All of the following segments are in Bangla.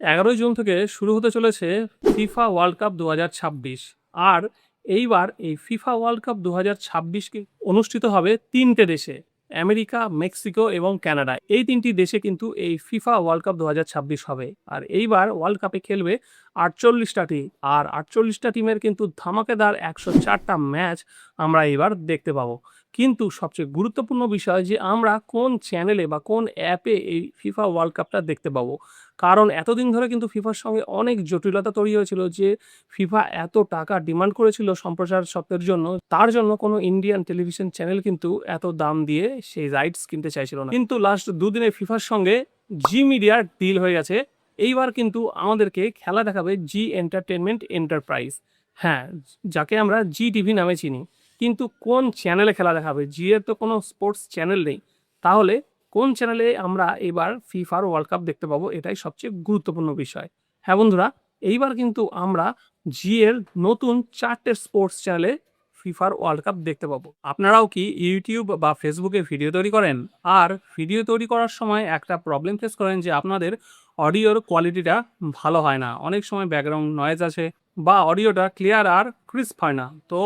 11 জুন থেকে শুরু হতে চলেছে ফিফা ওয়ার্ল্ড কাপ 2026। আর এইবার এই ফিফা ওয়ার্ল্ড কাপ 2026 অনুষ্ঠিত হবে তিনটে দেশে, আমেরিকা, মেক্সিকো এবং কানাডা। এই তিনটি দেশে কিন্তু এই ফিফা ওয়ার্ল্ড কাপ 2026 হবে। আর এইবার ওয়ার্ল্ড কাপে খেলবে 48টা টিম। আর 48টা টিমের কিন্তু ধামাকেদার 104টা ম্যাচ আমরা এবার দেখতে পাবো। কিন্তু সবচেয়ে গুরুত্বপূর্ণ বিষয় যে আমরা কোন চ্যানেলে বা কোন অ্যাপে এই ফিফা ওয়ার্ল্ড কাপটা দেখতে পাবো। কারণ এতদিন ধরে কিন্তু ফিফার সঙ্গে অনেক জটিলতা তৈরি হয়েছিল যে ফিফা এত টাকা ডিমান্ড করেছিল সম্প্রচার স্বত্বের জন্য, তার জন্য কোনো ইন্ডিয়ান টেলিভিশন চ্যানেল কিন্তু এত দাম দিয়ে সেই রাইটস কিনতে চাইছিল না। কিন্তু লাস্ট দুদিনে ফিফার সঙ্গে জি মিডিয়ার ডিল হয়ে গেছে। এইবার কিন্তু আমাদেরকে খেলা দেখাবে জি এন্টারটেনমেন্ট এন্টারপ্রাইজ, হ্যাঁ, যাকে আমরা জি টিভি নামে চিনি। কিন্তু কোন চ্যানেলে খেলা দেখাবে? জি এর তো কোনো স্পোর্টস চ্যানেল নেই। তাহলে কোন চ্যানেলে আমরা এবার ফিফার ওয়ার্ল্ড কাপ দেখতে পাবো, এটাই সবচেয়ে গুরুত্বপূর্ণ বিষয়। হ্যাঁ বন্ধুরা, এইবার কিন্তু আমরা জি এর নতুন 4টে স্পোর্টস চ্যানেলে ফিফার ওয়ার্ল্ড কাপ দেখতে পাবো। আপনারাও কি ইউটিউব বা ফেসবুকে ভিডিও তৈরি করেন? আর ভিডিও তৈরি করার সময় একটা প্রবলেম ফেস করেন যে আপনাদের অডিওর কোয়ালিটিটা ভালো হয় না, অনেক সময় ব্যাকগ্রাউন্ড নয়েজ আছে বা অডিওটা ক্লিয়ার আর ক্রিস্প হয় না। তো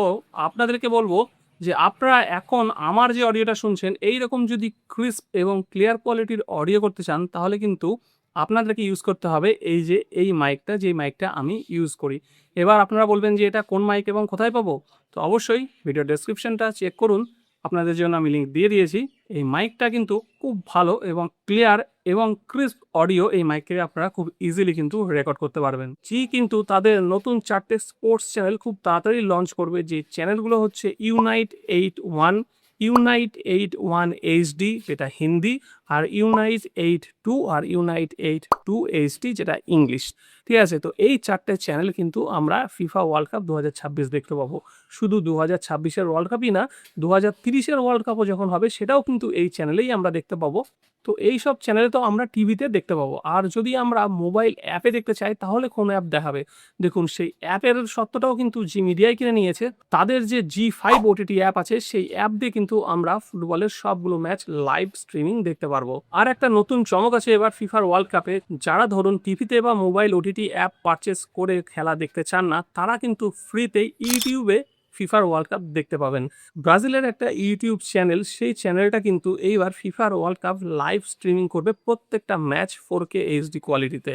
আপনাদেরকে বলবো যে আপনারা এখন আমার যে অডিওটা শুনছেন এই রকম যদি ক্রিস্প এবং ক্লিয়ার কোয়ালিটির অডিও করতে চান, তাহলে কিন্তু আপনাদেরকে ইউজ করতে হবে এই যে এই মাইকটা, যেই মাইকটা আমি ইউজ করি। এবার আপনারা বলবেন যে এটা কোন মাইক এবং কোথায় পাবো? তো অবশ্যই ভিডিও ডেসক্রিপশনটা চেক করুন, আপনাদের জন্য আমি লিঙ্ক দিয়ে দিয়েছি। এই মাইকটা কিন্তু খুব ভালো এবং ক্লিয়ার এবং ক্রিস্প অডিও, এই মাইকে আপনারা খুব ইজিলি কিন্তু রেকর্ড করতে পারবেন। জি কিন্তু তাদের নতুন 4টে স্পোর্টস চ্যানেল খুব তাড়াতাড়ি লঞ্চ করবে, যে চ্যানেলগুলো হচ্ছে ইউনাইট 8 1, ইউনাইট 8 1 HD যেটা হিন্দি, আর ইউনাইট 8 2 আর ইউনাইট 8 2 HD যেটা ইংলিশ। ঠিক আছে, তো এই 4টে চ্যানেল কিন্তু আমরা ফিফা ওয়ার্ল্ড কাপ 2026 দেখতে পাবো। শুধু 2026-এর ওয়ার্ল্ড কাপই না, 2030-এর ওয়ার্ল্ড কাপও যখন হবে সেটাও কিন্তু এই চ্যানেলেই আমরা দেখতে পাবো। তো এই সব চ্যানেলে তো আমরা টিভিতে দেখতে পাবো। আর যদি আমরা মোবাইল অ্যাপে দেখতে চাই তাহলে কোন অ্যাপ দেখাবে? দেখুন, সেই অ্যাপের সত্ত্বটাও কিন্তু জি মিডিয়ায় কিনে নিয়েছে। তাদের যে জি5 ওটিটি অ্যাপ আছে সেই অ্যাপ দিয়ে কিন্তু আমরা ফুটবলের সবগুলো ম্যাচ লাইভ স্ট্রিমিং দেখতে পারবো। আর একটা নতুন চমক আছে এবার ফিফার ওয়ার্ল্ড কাপে, যারা ধরুন টিভিতে বা মোবাইল ওটিটি অ্যাপ পারচেস করে খেলা দেখতে চান না, তারা কিন্তু ফ্রিতে ইউটিউবে ফিফার ওয়ার্ল্ড কাপ দেখতে পাবেন। ব্রাজিলের একটা ইউটিউব চ্যানেল, সেই চ্যানেলটা কিন্তু এইবার ফিফার ওয়ার্ল্ড কাপ লাইভ স্ট্রিমিং করবে প্রত্যেকটা ম্যাচ 4K এইচডি কোয়ালিটিতে।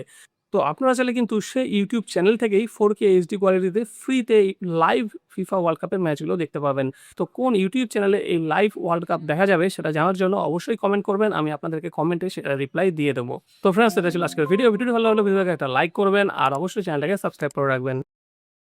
তো আপনারা চাইলে কিন্তু সেই ইউটিউব চ্যানেল থেকেই 4K এইচডি কোয়ালিটিতে ফ্রিতে লাইভ ফিফা ওয়ার্ল্ড কাপের ম্যাচগুলো দেখতে পাবেন। তো কোন ইউটিউব চ্যানেলে এই লাইভ ওয়ার্ল্ড কাপ দেখা যাবে সেটা জানার জন্য অবশ্যই কমেন্ট করবেন, আমি আপনাদেরকে কমেন্টে সেটা রিপ্লাই দিয়ে দেবো। তো ফ্রেন্ডস, এটা ছিল আজকের ভিডিওটি ভালো লাগলে ভিডিওটাকে একটা লাইক করবেন আর অবশ্যই চ্যানেলটাকে সাবস্ক্রাইব করে রাখবেন।